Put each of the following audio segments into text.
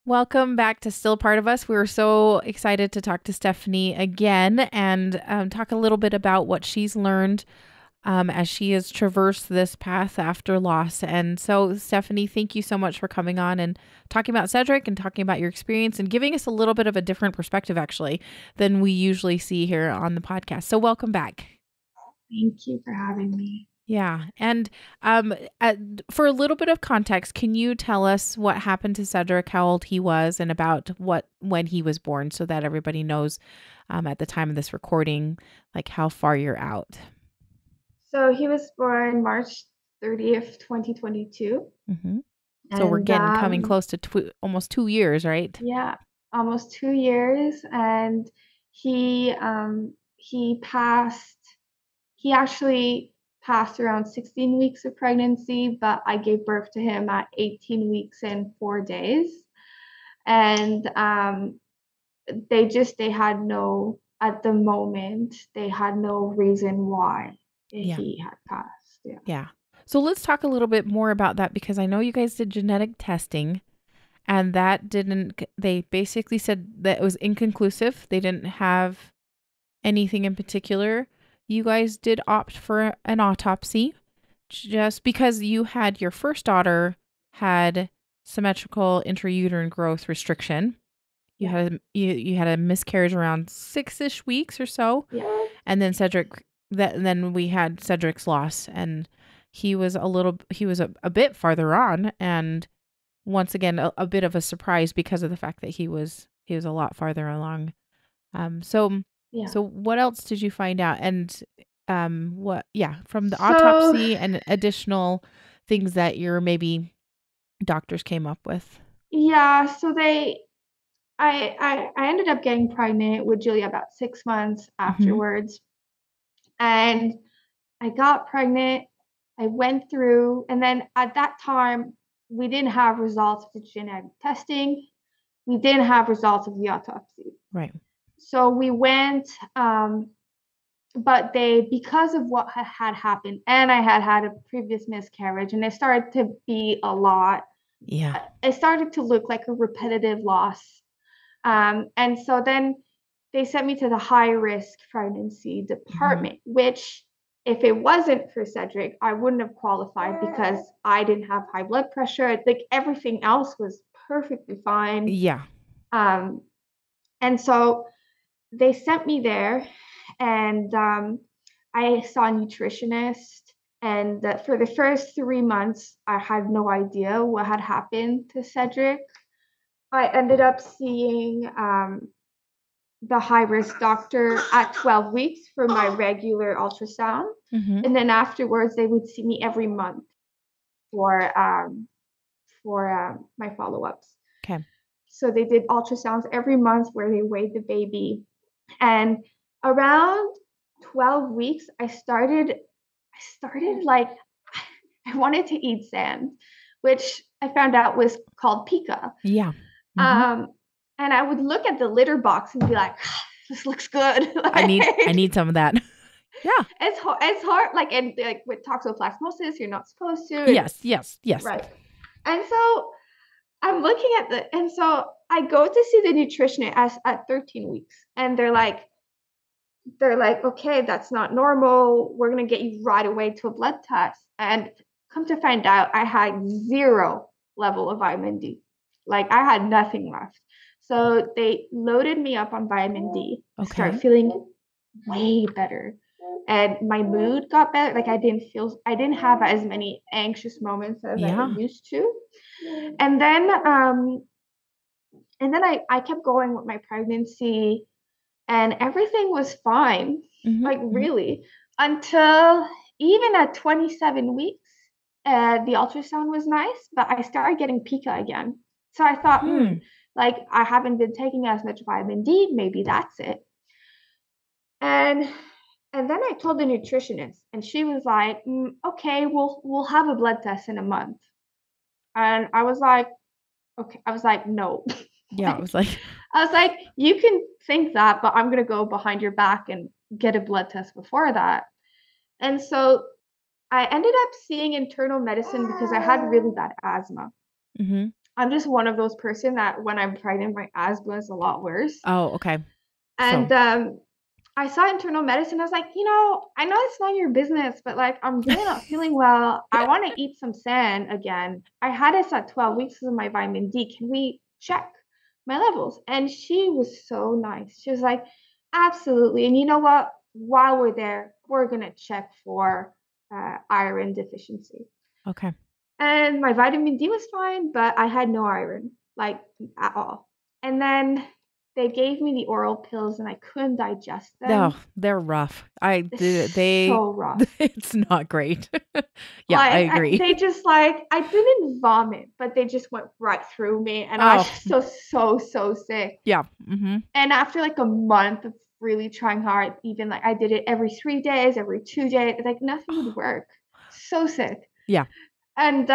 Welcome back to Still Part of Us. We were so excited to talk to Stephanie again and talk a little bit about what she's learned as she has traversed this path after loss. And so, Stephanie, thank you so much for coming on and talking about Cedric and talking about your experience and giving us a little bit of a different perspective, actually, than we usually see here on the podcast. So, welcome back. Thank you for having me. Yeah. And for a little bit of context, can you tell us what happened to Cedric, how old he was, and about when he was born so that everybody knows at the time of this recording, like how far you're out? So he was born March 30th, 2022. Mm-hmm. So we're And getting coming close to almost 2 years, right? yeah, almost 2 years. And he passed, he actually passed around 16 weeks of pregnancy, but I gave birth to him at 18 weeks and 4 days. And they had no, at the moment, they had no reason why Yeah. he had passed. Yeah. Yeah. So let's talk a little bit more about that because I know you guys did genetic testing and they basically said that it was inconclusive. They didn't have anything in particular. You guys did opt for an autopsy just because you had your first daughter had symmetrical intrauterine growth restriction. You had a miscarriage around 6-ish weeks or so. Yeah. And then then we had Cedric's loss and he was a bit farther on and once again a bit of a surprise because of the fact that he was a lot farther along. So Yeah. what else did you find out? And from the So autopsy and additional things that your maybe doctors came up with. yeah, so I ended up getting pregnant with Julia about 6 months Mm-hmm. afterwards. And I got pregnant. I went through, and then at that time, we didn't have results of the genetic testing. We didn't have results of the autopsy. Right. So we went, but because of what had happened, and I had a previous miscarriage, and it started to be a lot. Yeah. It started to look like a repetitive loss. And so then they sent me to the high risk pregnancy department, which if it wasn't for Cedric, I wouldn't have qualified because I didn't have high blood pressure. Like everything else was perfectly fine. Yeah. Um, and so they sent me there, and I saw a nutritionist. And for the first 3 months, I had no idea what had happened to Cedric. I ended up seeing the high risk doctor at 12 weeks for my regular ultrasound. Mm-hmm. And then afterwards, they would see me every month for my follow ups. Okay. So they did ultrasounds every month where they weighed the baby. And around 12 weeks, I started like, I wanted to eat sand, which I found out was called pica. Yeah. Mm-hmm. And I would look at the litter box and be like, this looks good. I need some of that. Yeah. It's hard. Like with toxoplasmosis, you're not supposed to. Yes. Right. And so I'm looking at and so I go to see the nutritionist at 13 weeks, and they're like, okay, that's not normal. We're gonna get you right away to a blood test. And come to find out, I had zero level of vitamin D. Like I had nothing left. So they loaded me up on vitamin D. Okay. Started feeling way better. And my mood got better. Like I didn't have as many anxious moments as I used to. And then I kept going with my pregnancy, and everything was fine. Mm-hmm. Like really, until even at 27 weeks, the ultrasound was nice, but I started getting pica again. So I thought, like I haven't been taking as much vitamin D. Maybe that's it. And then I told the nutritionist, and she was like, "Okay, we'll have a blood test in a month." And I was like, "Okay." I was like, "No." Yeah, I was like, "You can think that, but I'm gonna go behind your back and get a blood test before that." And so I ended up seeing internal medicine because I had really bad asthma. Mm-hmm. I'm just one of those person that when I'm pregnant, my asthma is a lot worse. Oh, okay. And I saw internal medicine. I was like, I know it's not your business, but like, I'm really not feeling well. I want to eat some sand again. I had this at 12 weeks of my vitamin D. Can we check my levels? And she was so nice. She was like, absolutely. And you know what? While we're there, we're going to check for iron deficiency. Okay. And my vitamin D was fine, but I had no iron, like at all. And then they gave me the oral pills and I couldn't digest them. Oh, they're rough. So rough. It's not great. Yeah, Like I agree. they just like I didn't vomit, but they just went right through me, and I was just so sick. Yeah. Mm-hmm. And after like a month of really trying hard, even like I did it every 3 days, every 2 days, like nothing would work. So sick. Yeah. And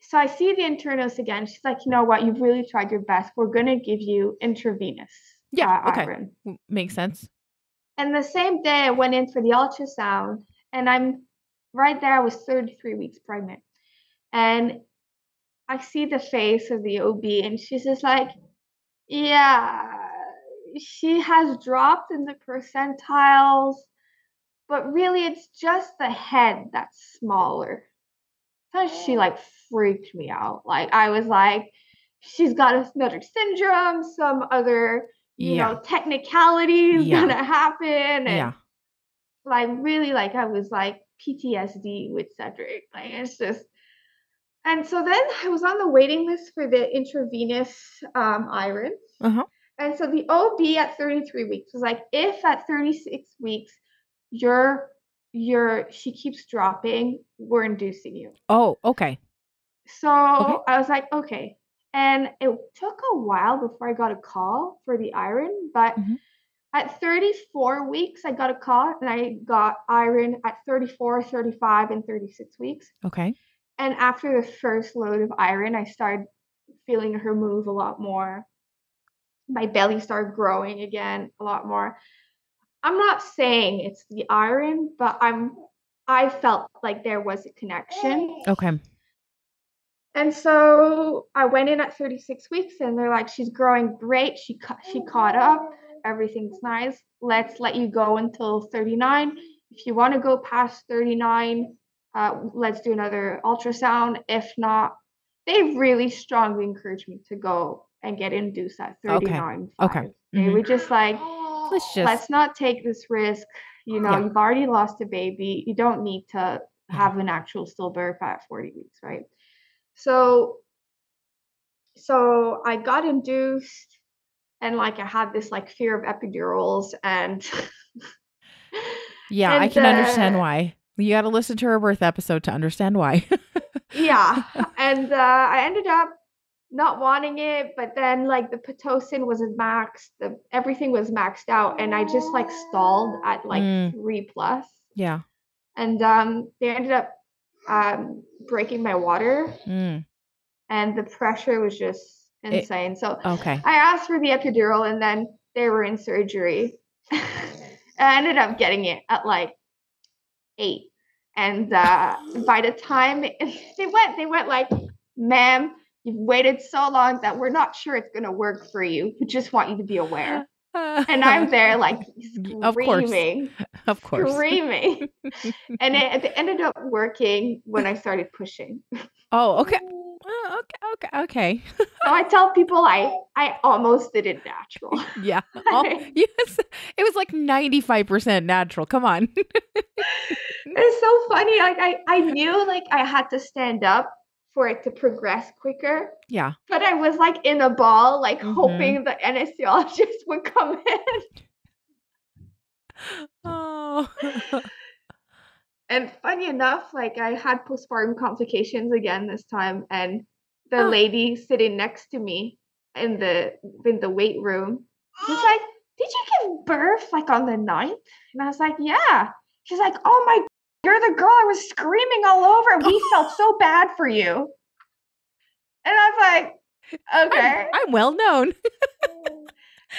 so I see the internist again. She's like, you know what? You've really tried your best. We're gonna give you intravenous iron. Makes sense. And the same day, I went in for the ultrasound, and I'm right there. I was 33 weeks pregnant, and I see the face of the OB, and she's just like, yeah, she has dropped in the percentiles, but really, it's just the head that's smaller. So she like freaked me out. Like I was like, she's got another syndrome, some other, technicalities gonna happen, and like really, like I was like PTSD with Cedric. Like it's just, and so then I was on the waiting list for the intravenous iron. And so the OB at 33 weeks was like, if at 36 weeks she keeps dropping, we're inducing you. Oh, okay. So I was like, okay. And it took a while before I got a call for the iron, but at 34 weeks, I got a call and I got iron at 34, 35, and 36 weeks. Okay. And after the first load of iron, I started feeling her move a lot more. My belly started growing again a lot more. I'm not saying it's the iron, but I felt like there was a connection. Okay. And so I went in at 36 weeks and they're like, she's growing great. She caught up. Everything's nice. Let's let you go until 39. If you want to go past 39, let's do another ultrasound. If not, they really strongly encouraged me to go and get induced at 39. Okay. They were just like, let's not take this risk. You've already lost a baby. You don't need to have an actual stillbirth at 40 weeks, right? So I got induced, and like I had this like fear of epidurals, and I can understand why. You got to listen to her birth episode to understand why. And I ended up not wanting it, but then like the Pitocin was maxed, everything was maxed out, and I just like stalled at like 3+. Yeah. And they ended up breaking my water, and the pressure was just insane. So I asked for the epidural, and then they were in surgery. I ended up getting it at like 8, and by the time they went like, ma'am, you've waited so long that we're not sure it's gonna work for you. We just want you to be aware. And I'm there like screaming, of course, screaming. And it ended up working when I started pushing. Oh, okay. Okay. So I tell people I almost did it natural. Yeah. Yes. It was like 95% natural. Come on. It's so funny. Like I knew like I had to stand up for it to progress quicker. Yeah. But I was like in a ball, like hoping the anesthesiologist would come in. Oh. And funny enough, like I had postpartum complications again this time, and the lady sitting next to me in the weight room was like, "Did you give birth like on the 9th?" And I was like, "Yeah." She's like, "Oh my, you're the girl I was screaming all over. We felt so bad for you." And I was like, "Okay, I'm well known."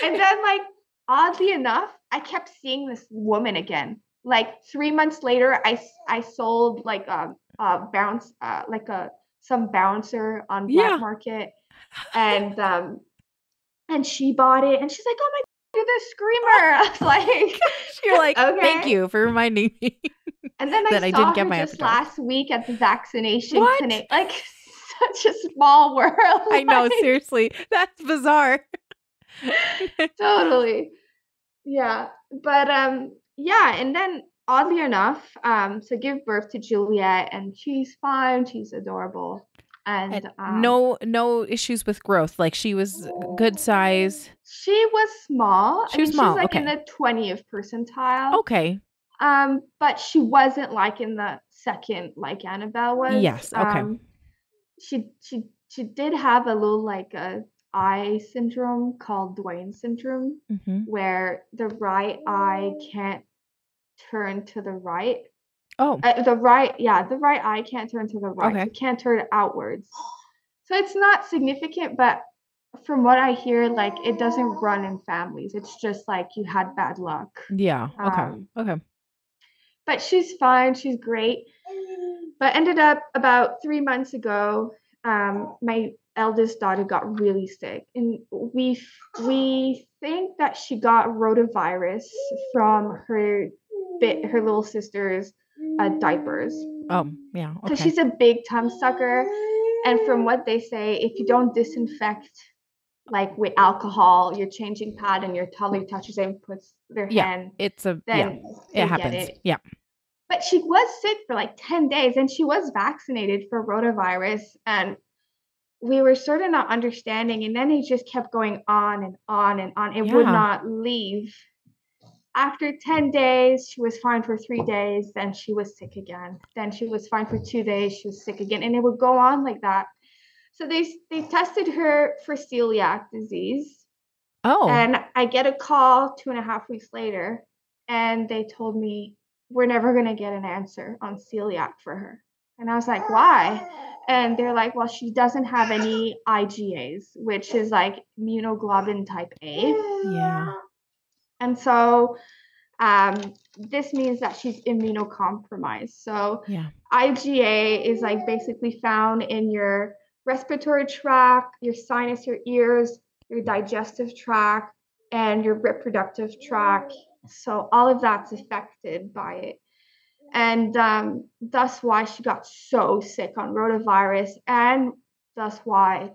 And then, like, oddly enough, I kept seeing this woman again. Like 3 months later, I sold like a bounce like a some bouncer on Yeah. Black Market, and she bought it, and she's like, "Oh my God, you're the screamer!" I was like, You're like, thank "Okay." you for reminding me And then I that I didn't saw get her my just epidural. last week at the vaccination What? clinic. Like, such a small world. I know, Like, seriously. That's bizarre. totally. Yeah. But yeah, and then oddly enough, so give birth to Juliet, and she's fine, she's adorable. And And no issues with growth. Like she was good size. she was small. I She was mean, she's small. like in Okay. the 20th percentile. Okay. But she wasn't like in the second like Annabelle was. Yes. Okay. She did have a little like a eye syndrome called Duane syndrome, Mm-hmm. where the right eye can't turn to the right. Oh, The right eye can't turn to the right. okay. So it can't turn outwards. So it's not significant, but from what I hear, like it doesn't run in families. It's just like you had bad luck. Yeah. Okay. Okay. But she's fine. She's great. But ended up about 3 months ago, my eldest daughter got really sick, and we think that she got rotavirus from her little sister's diapers, Oh, yeah. because Okay. she's a big tum sucker. And from what they say, if you don't disinfect like with alcohol, you're changing pad, and your toddler touches it and puts their Yeah. hand, It's a then it they get happens. it. Yeah. But she was sick for like 10 days, and she was vaccinated for rotavirus. And we were sort of not understanding. And then it just kept going on and on and on. It would Yeah. not leave. After 10 days, she was fine for 3 days. Then she was sick again. Then she was fine for 2 days. She was sick again. And it would go on like that. So they tested her for celiac disease. Oh. And I get a call 2.5 weeks later, and they told me, we're never going to get an answer on celiac for her. And I was like, why? And they're like, well, she doesn't have any IgAs, which is like immunoglobulin type A. Yeah. And so this means that she's immunocompromised. So Yeah. IgA is like basically found in your respiratory tract, your sinus, your ears, your digestive tract, and your reproductive tract. So all of that's affected by it. And that's why she got so sick on rotavirus, and that's why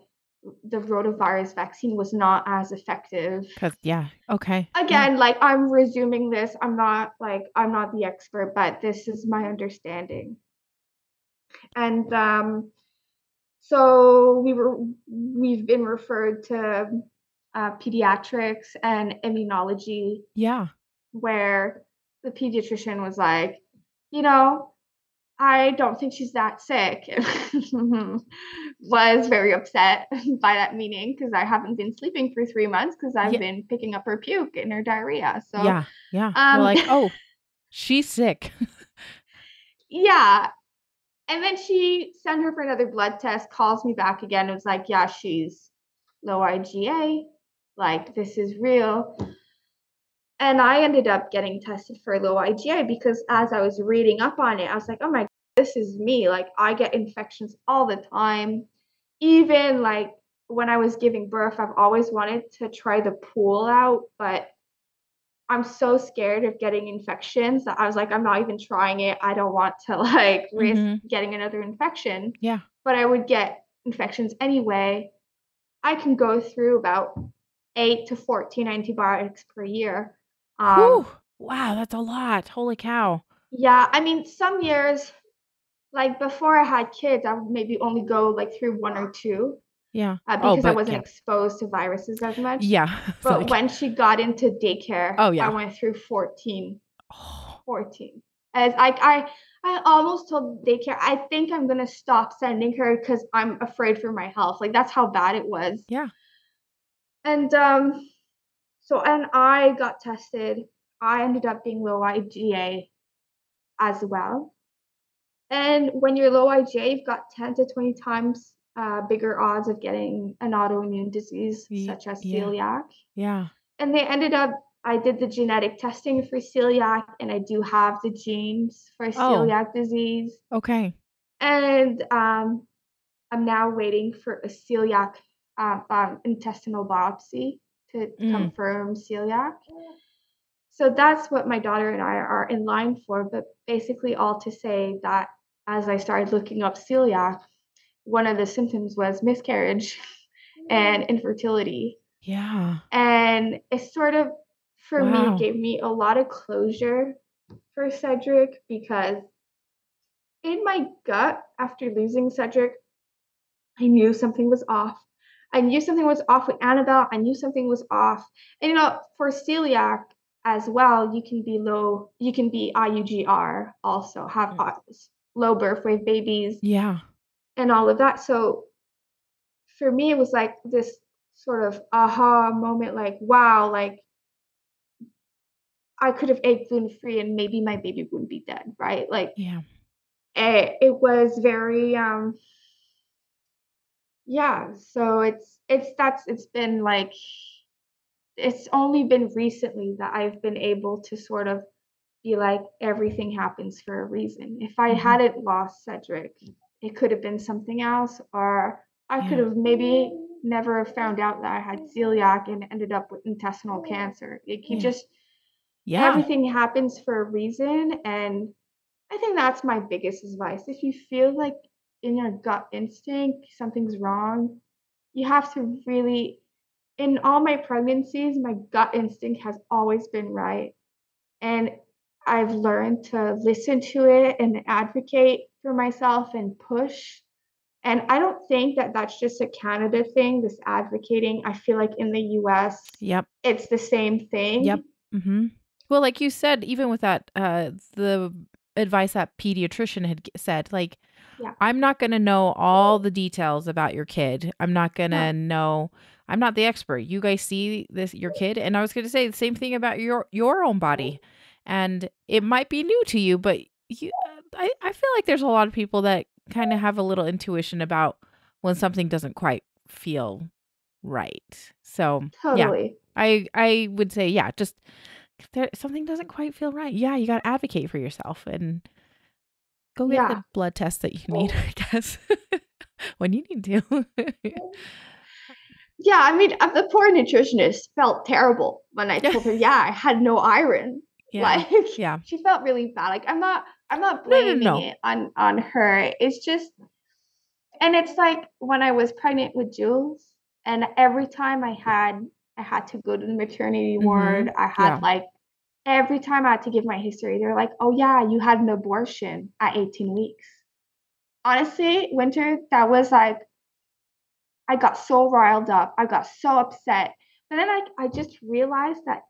the rotavirus vaccine was not as effective. Yeah. Okay. Again, like I'm resuming this. I'm not the expert, but this is my understanding. And so we've been referred to pediatrics and immunology. Yeah. Where the pediatrician was like, I don't think she's that sick. Was very upset by that meeting, because I haven't been sleeping for 3 months because I've been picking up her puke and her diarrhea. So yeah. You're like, oh, she's sick. Yeah. And then she sent her for another blood test, calls me back again. It was like, yeah, she's low IgA. Like, this is real. And I ended up getting tested for low IgA, because as I was reading up on it, I was like, oh my God, this is me. Like, I get infections all the time. Even like when I was giving birth, I've always wanted to try the pool out, but I'm so scared of getting infections that I was like, I'm not even trying it. I don't want to like risk getting another infection. Yeah. But I would get infections anyway. I can go through about 8 to 14 antibiotics per year. Whew. Wow, that's a lot. Holy cow. Yeah, I mean, some years, like before I had kids, I would maybe only go like through 1 or 2. Yeah. Because I wasn't exposed to viruses as much. Yeah. But when she got into daycare, I went through 14. 14. As I almost told daycare, I think I'm gonna stop sending her because I'm afraid for my health. Like, that's how bad it was. Yeah. And and I got tested. I ended up being low IgA as well. And when you're low IgA, you've got 10 to 20 times bigger odds of getting an autoimmune disease such as celiac. Yeah. And I did the genetic testing for celiac, and I do have the genes for celiac disease. Okay. And I'm now waiting for a celiac intestinal biopsy to Mm. confirm celiac. So that's what my daughter and I are in line for. But basically, all to say that as I started looking up celiac, one of the symptoms was miscarriage and infertility. Yeah. And it sort of, for me, Wow. gave me a lot of closure for Cedric because in my gut, after losing Cedric, I knew something was off. I knew something was off with Annabelle. I knew something was off. And for celiac as well, you can be IUGR also, have low birth weight babies Yeah. and all of that. So for me, it was like this sort of aha moment, like, wow, like I could have ate gluten free and maybe my baby wouldn't be dead, right? Like Yeah. it was very yeah. So it's been like it's only been recently that I've been able to sort of be like everything happens for a reason. If I Hmm. hadn't lost Cedric, it could have been something else, or I could Yeah. have maybe never found out that I had celiac and ended up with intestinal cancer. It can Yeah. just Yeah. everything happens for a reason, and I think that's my biggest advice. If you feel like in your gut instinct something's wrong, you have to really, in all my pregnancies, my gut instinct has always been right. And I've learned to listen to it and advocate for myself and push. And I don't think that that's just a Canada thing, this advocating. I feel like in the US, Yep. it's the same Yep. thing. Hmm. Well, like you said, even with that, the advice that pediatrician had said, like, Yeah. I'm not going to know all the details about your kid. I'm not going to No, know. I'm not the expert. You guys see this your kid, and I was going to say the same thing about your own body, and it might be new to you, but I feel like there's a lot of people that kind of have a little intuition about when something doesn't quite feel right. So yeah, totally. I would say yeah, just if something doesn't quite feel right. Yeah, you got to advocate for yourself and go get Yeah. the blood test that you need, I guess, when you need to. Yeah, I mean, the poor nutritionist felt terrible when I told her, yeah, I had no iron. Yeah. Like Yeah. she felt really bad. Like I'm not No, no, blaming no. it on her. It's just and it's like when I was pregnant with Jules and every time I had to go to the maternity ward, Mhm. I had Yeah. like every time I had to give my history, they're like, "Oh yeah, you had an abortion at 18 weeks." Honestly, Winter, that was like I got so riled up. I got so upset. But then I just realized that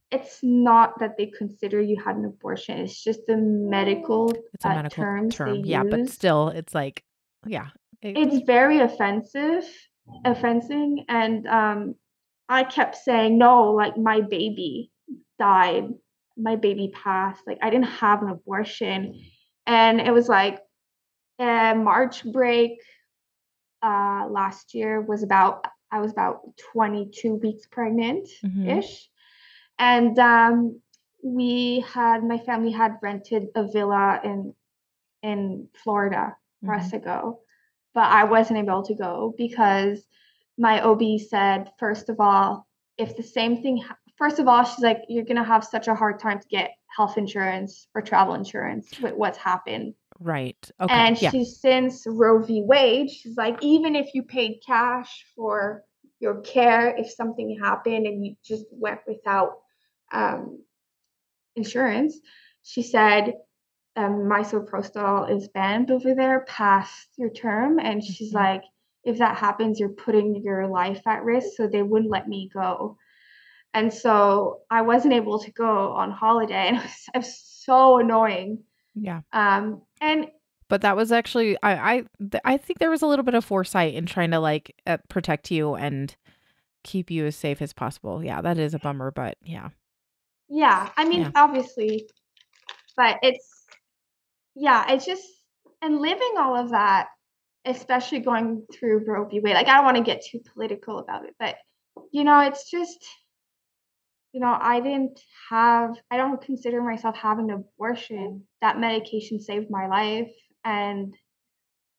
it's not that they consider you had an abortion. It's just the medical It's a medical terms they term. Yeah, but use. still it's like yeah. It's very offensive, and I kept saying no, like my baby died, my baby passed, like I didn't have an abortion, and it was like March break last year was about I was about 22 weeks pregnant Mhm. ish, and my family had rented a villa in Florida for us Mhm. to go, but I wasn't able to go because my OB said first of all, if the same thing first of all, she's like, you're gonna have such a hard time to get health insurance or travel insurance with what's happened. Right. Okay. And Yeah. she's since Roe v. Wade, she's like, even if you paid cash for your care, if something happened and you just went without um, insurance, she said, misoprostol is banned over there past your term. And she's Mhm. like, if that happens, you're putting your life at risk. So they wouldn't let me go. And so I wasn't able to go on holiday. And it was so annoying. Yeah. And But that was actually I think there was a little bit of foresight in trying to like protect you and keep you as safe as possible. Yeah, that is a bummer, but yeah. yeah, I mean, Yeah. obviously, but it's just, and living all of that, especially going through Roe v. Wade, like, I don't want to get too political about it, but, it's just, I don't consider myself having an abortion. That medication saved my life. And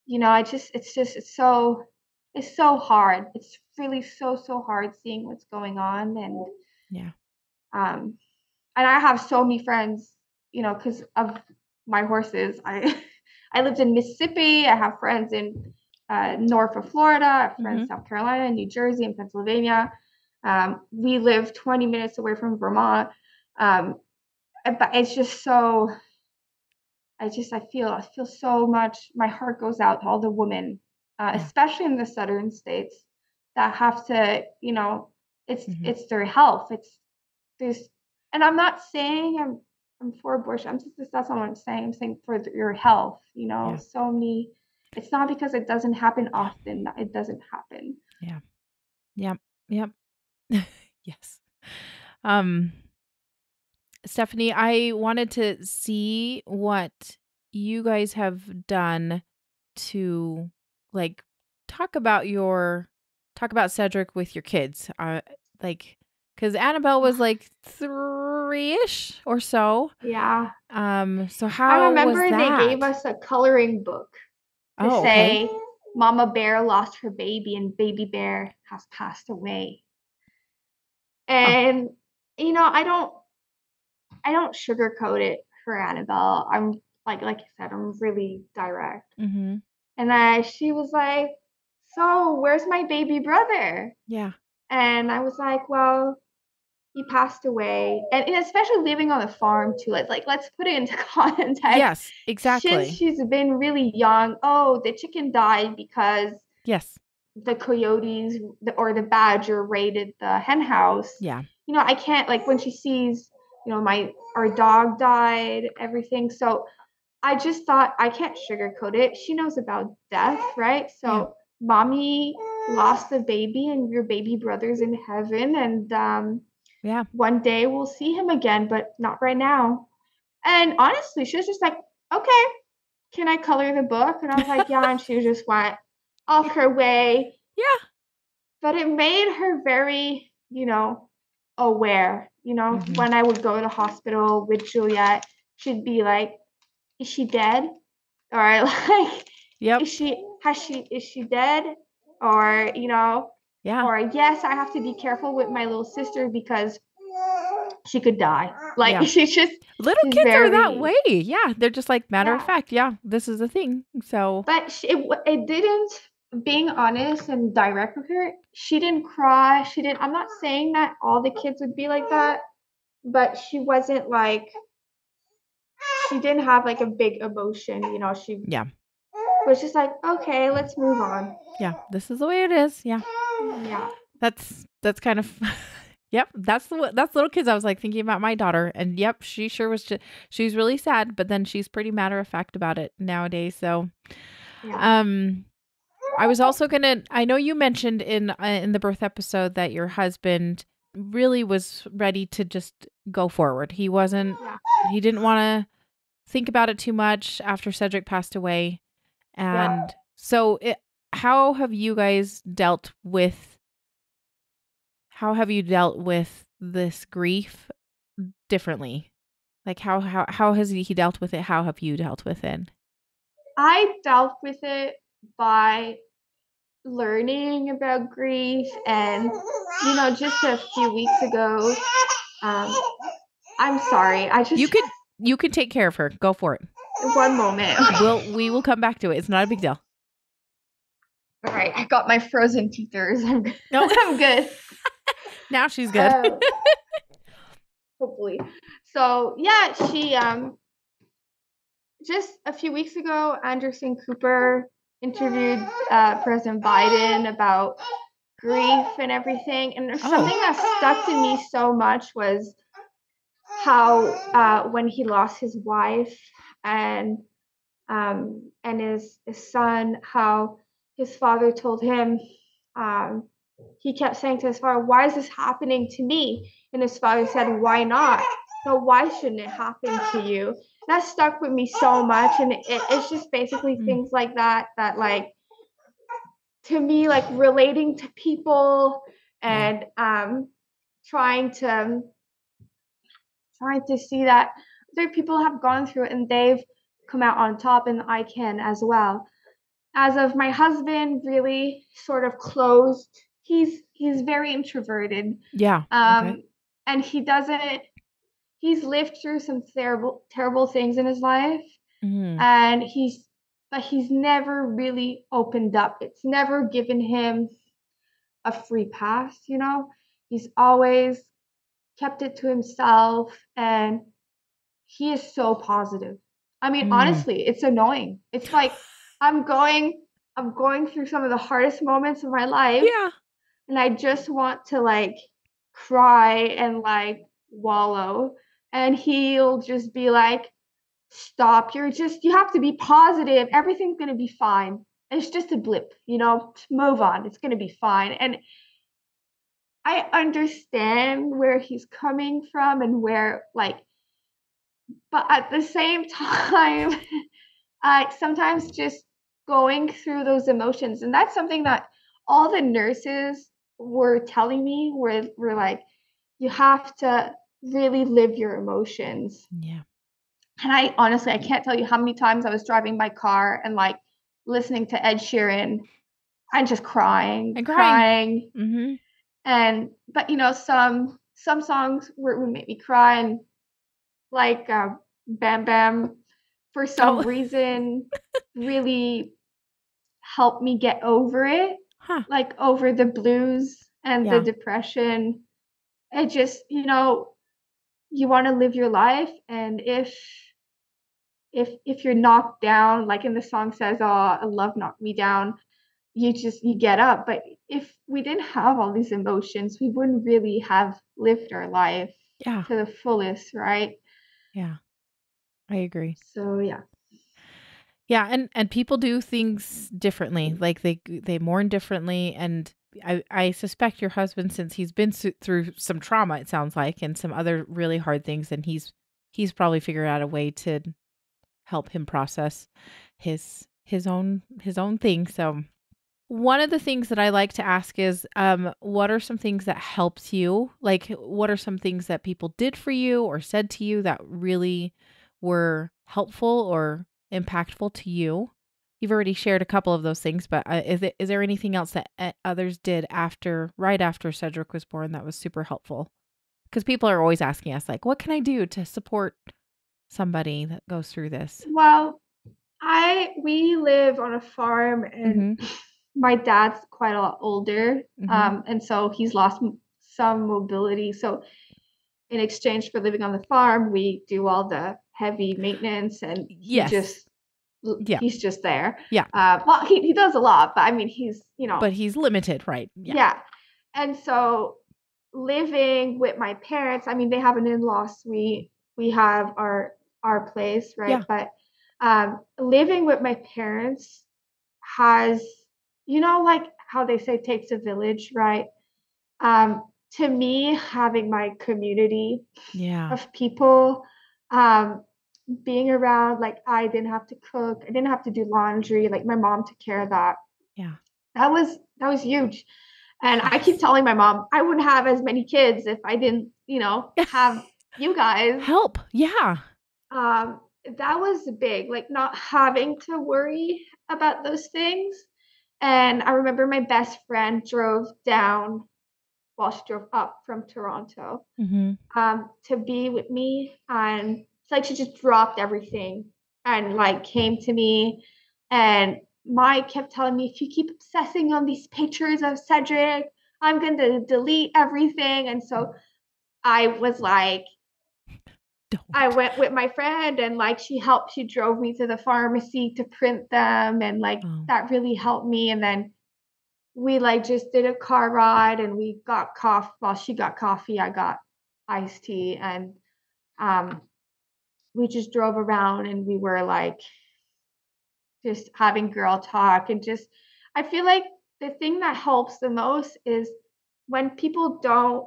it's so hard. It's really so hard seeing what's going on. And Yeah. And I have so many friends, because of my horses. I lived in Mississippi. I have friends in north of Florida. I have friends in South Carolina, New Jersey, and Pennsylvania. We live 20 minutes away from Vermont. But it's just so, I feel so much. My heart goes out to all the women, especially in the southern states, that have to, it's their health. There's, and I'm not saying I'm for abortion. That's not what I'm saying. I'm saying for your health. So many. It's not because it doesn't happen often that it doesn't happen. Yeah. Yep. Yes. Um, Stephanie, I wanted to see what you guys have done to like talk about Cedric with your kids. Because Annabelle was like 3-ish or so. Yeah. So I how was remember they that? gave us a coloring book to say Mama Bear lost her baby and Baby Bear has passed away. And I don't sugarcoat it for Annabelle. I'm like I said, I'm really direct. Mm-hmm. And she was like, "So where's my baby brother?" Yeah. And I was like, "Well, he passed away." And especially living on a farm too. Let's put it into context. Yes, exactly. Since she's been really young, the chicken died because the coyotes or the badger raided the hen house. Yeah. I can't, when she sees, our dog died, everything. So I just thought, I can't sugarcoat it. She knows about death, right? So mommy lost a baby and your baby brother's in heaven. And one day we'll see him again, but not right now. And honestly, she was just like, "Okay, can I color the book?" And I was like, "Yeah." And she just went off her way. Yeah. But it made her very, aware. When I would go to the hospital with Juliet, she'd be like, "Is she dead?" Or like, "Is she dead?" Or, or "Yes, I have to be careful with my little sister because she could die." She's just little kids are that way. Yeah, they're just like matter of fact. Yeah, this is the thing. So, but it didn't. Being honest and direct with her, she didn't cry. She didn't. I'm not saying that all the kids would be like that, but she wasn't like. She didn't have like a big emotion. She was just like, "Okay, let's move on." Yeah, this is the way it is. Yeah. That's kind of. Yep, that's little kids. I was like thinking about my daughter, and yep, she sure was. She's really sad, but then she's pretty matter of fact about it nowadays. So, I was also gonna. I know you mentioned in the birth episode that your husband really was ready to just go forward. He wasn't. He didn't want to think about it too much after Cedric passed away, and so how have you guys dealt with? How have you dealt with this grief differently? Like how has he dealt with it? How have you dealt with it? I dealt with it by learning about grief, and just a few weeks ago, I'm sorry, you could take care of her. Go for it. One moment. We will come back to it. It's not a big deal. All right, I got my frozen teethers. I'm good. Now she's good. Hopefully. So yeah, she just a few weeks ago, Anderson Cooper interviewed President Biden about grief and everything. And something that stuck to me so much was how when he lost his wife and his son, how his father told him, he kept saying to his father, "Why is this happening to me?" And his father said, "Why not? No, why shouldn't it happen to you?" That stuck with me so much. And it's just basically things like that, like, to me, like relating to people and trying to see that other people have gone through it and they've come out on top, and I can as well. as of my husband really sort of closed. He's very introverted. Yeah. Okay. And he's lived through some terrible things in his life, Mm. and he's never really opened up. It's never given him a free pass, you know? He's always kept it to himself, and he is so positive. I mean, Mm. honestly, it's annoying. It's like I'm going I'm going through some of the hardest moments of my life, Yeah. and I just want to like cry and like wallow, and he'll just be like, stop, you have to be positive, everything's going to be fine, it's just a blip, you know, move on, it's going to be fine. And I understand where he's coming from and where like, but at the same time, I sometimes just going through those emotions, and that's something that all the nurses were telling me, were like, you have to really live your emotions. Yeah. And I honestly, I can't tell you how many times I was driving my car and like listening to Ed Sheeran and just crying, And crying. crying. Mm-hmm. And but you know, some songs would make me cry, and like Bam Bam, for some Oh. reason, really helped me get over it, Huh. like over the blues and the Yeah. depression. It just, you know, you want to live your life, and if you're knocked down, like in the song says, "Oh, love knocked me down," you get up. But if we didn't have all these emotions, we wouldn't really have lived our life Yeah. to the fullest, right? Yeah. I agree. So yeah. Yeah, and people do things differently. Like they mourn differently, and I suspect your husband, since he's been through some trauma, it sounds like, and some other really hard things, and he's probably figured out a way to help him process his own thing. So one of the things that I like to ask is, what are some things that helped you? Like, what are some things that people did for you or said to you that really were helpful or impactful to you? You've already shared a couple of those things, but is there anything else that others did right after Cedric was born that was super helpful? Because people are always asking us, like, what can I do to support somebody that goes through this? Well, we live on a farm, and Mm-hmm. my dad's quite a lot older, Mm-hmm. and so he's lost some mobility. So in exchange for living on the farm, we do all the heavy maintenance, and Yes. Yeah. he's just there. Yeah. Well, he does a lot, but I mean, he's, you know, But he's limited, right? Yeah. yeah. And so living with my parents, I mean, they have an in-law suite. We have our place, right? Yeah. But living with my parents has, you know, like how they say takes a village, right? Um, to me, having my community Yeah. of people, um, being around, like I didn't have to cook, I didn't have to do laundry, like my mom took care of that. Yeah. That was huge. And I keep Yes. telling my mom I wouldn't have as many kids if I didn't, you know, have you guys. Help. Yeah. Um, that was big, like not having to worry about those things. And I remember my best friend drove down, well, she drove up from Toronto, Mhm. to be with me. And it's like she just dropped everything and like came to me. And Mike kept telling me, if you keep obsessing on these pictures of Cedric, I'm going to delete everything. And so I was like, I Don't. went with my friend, and like she drove me to the pharmacy to print them. And like Oh. that really helped me. And then we like just did a car ride, and we got coffee. Well, she got coffee, I got iced tea. And um, we just drove around, and we were like just having girl talk. And just, I feel like the thing that helps the most is when people don't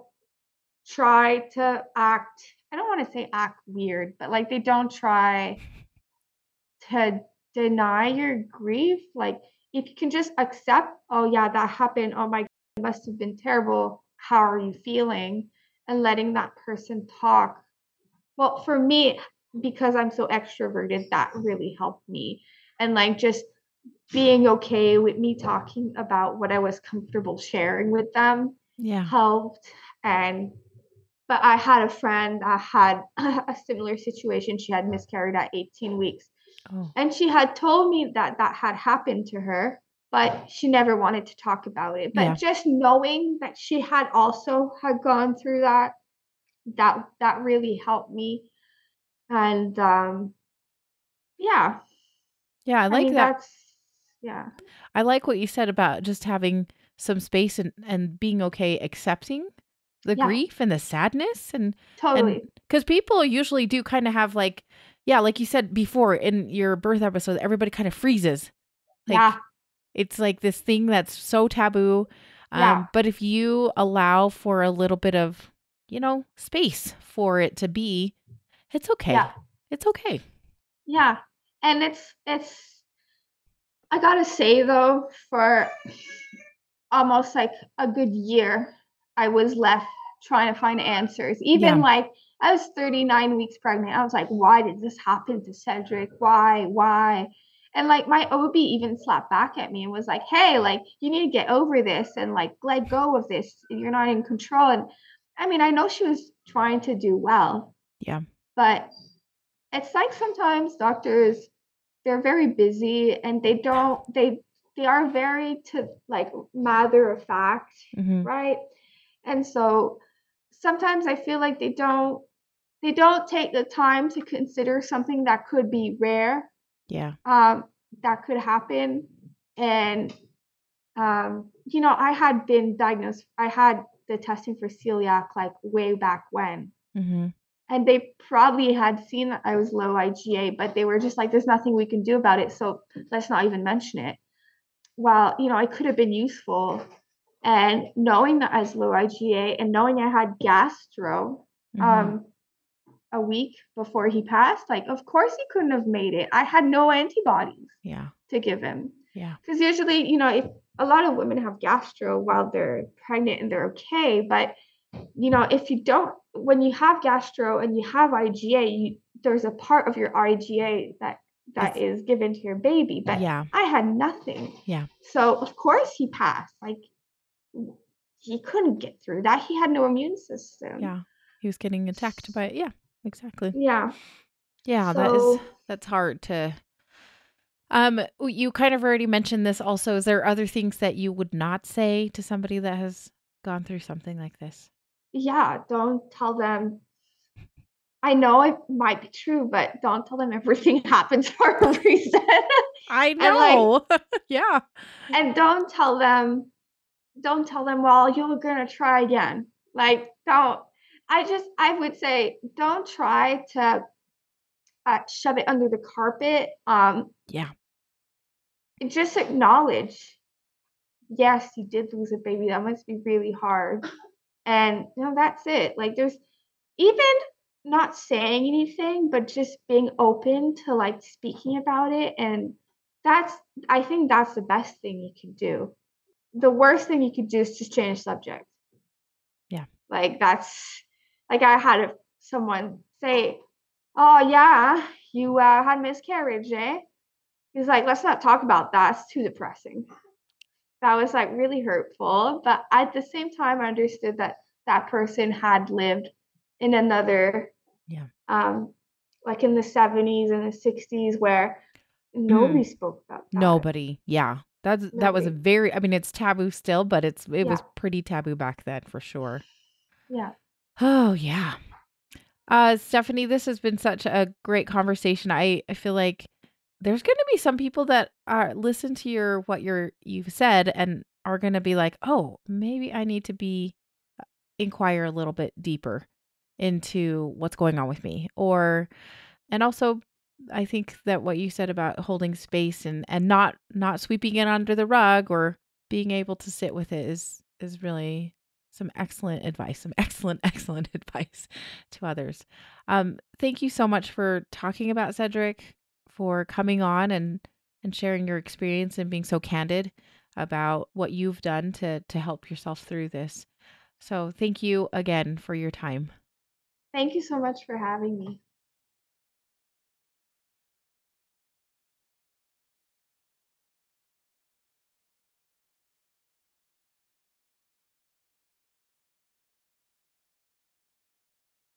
try to act, I don't want to say act weird, but like they don't try to deny your grief. Like if you can just accept, oh yeah, that happened, oh my God, it must have been terrible, how are you feeling, and letting that person talk. Well, for me, because I'm so extroverted, that really helped me. And like just being okay with me talking about what I was comfortable sharing with them Yeah. helped. And but I had a friend that had a similar situation. She had miscarried at 18 weeks. Oh, And she had told me that that had happened to her, but she never wanted to talk about it. But yeah. just knowing that she had also had gone through that, that really helped me. And yeah, Yeah, I I like mean that. that's yeah, I like what you said about just having some space and being okay accepting the yeah, grief and the sadness and totally. because people usually do kind of have like, yeah, like you said before in your birth episode, everybody kind of freezes. Like Yeah, it's like this thing that's so taboo. yeah, But if you allow for a little bit of, space for it to be, it's yeah, okay. It's okay. yeah. And it's I gotta say though, for almost like a good year, I was left trying to find answers. Yeah. Even like I was 39 weeks pregnant. I was like, why did this happen to Cedric? Why? Why? And like my OB even slapped back at me and was like, hey, like you need to get over this and like let go of this. You're not in control. And I mean, I know she was trying to do well, Yeah. but it's like sometimes doctors they're very busy and they are very to like matter of fact, Hmm. right? And so sometimes I feel like they don't take the time to consider something that could be rare, Yeah. um, that could happen. And I had been diagnosed. I had the testing for celiac like way back when, Hmm. and they probably had seen that I was low IgA, but they were just like, "There's nothing we can do about it, so let's not even mention it." Well, I could have been useful, and knowing that I was low IgA and knowing I had gastro, Hmm. um, a week before he passed, like, of course he couldn't have made it. I had no antibodies Yeah. to give him. Yeah. Because usually, if a lot of women have gastro while they're pregnant and they're okay, but if you don't, when you have gastro and you have IgA, there's a part of your IgA that It's is given to your baby, but yeah. I had nothing. Yeah. So of course he passed. Like he couldn't get through that. He had no immune system. Yeah. He was getting attacked by yeah, exactly. Yeah. Yeah, So that's hard to you kind of already mentioned this also. Is there other things that you would not say to somebody that has gone through something like this? yeah, don't tell them. I know it might be true, but don't tell them everything happens for a reason. I and like know. Yeah. and don't tell them, well, you're gonna try again. Like, don't. I would say, don't try to shove it under the carpet. Yeah. Just acknowledge, yes, you did lose a baby. That must be really hard. And that's it. Like, there's even not saying anything, but just being open to like speaking about it. And that's, I think that's the best thing you can do. The worst thing you could do is just change subject. Yeah. Like that's like I had someone say, "Oh yeah, you had miscarriage, eh?" He's like, "Let's not talk about that. It's too depressing." That was like really hurtful, but at the same time, I understood that that person had lived in another, Yeah. um, like in the 70s and the 60s, where nobody Mm. spoke about that. Nobody. Yeah. That was a Nobody. very I mean it's taboo still, but it Yeah, was pretty taboo back then for sure. yeah. Oh, yeah. Stephanie, this has been such a great conversation. I feel like there's going to be some people that are listen to you've said and are going to be like, "Oh, maybe I need to be inquire a little bit deeper into what's going on with me." Or and also I think that what you said about holding space and not sweeping it under the rug or being able to sit with it is really some excellent advice, some excellent excellent advice to others. Thank you so much for talking about Cedric, for coming on and sharing your experience and being so candid about what you've done to help yourself through this. So, thank you again for your time. Thank you so much for having me.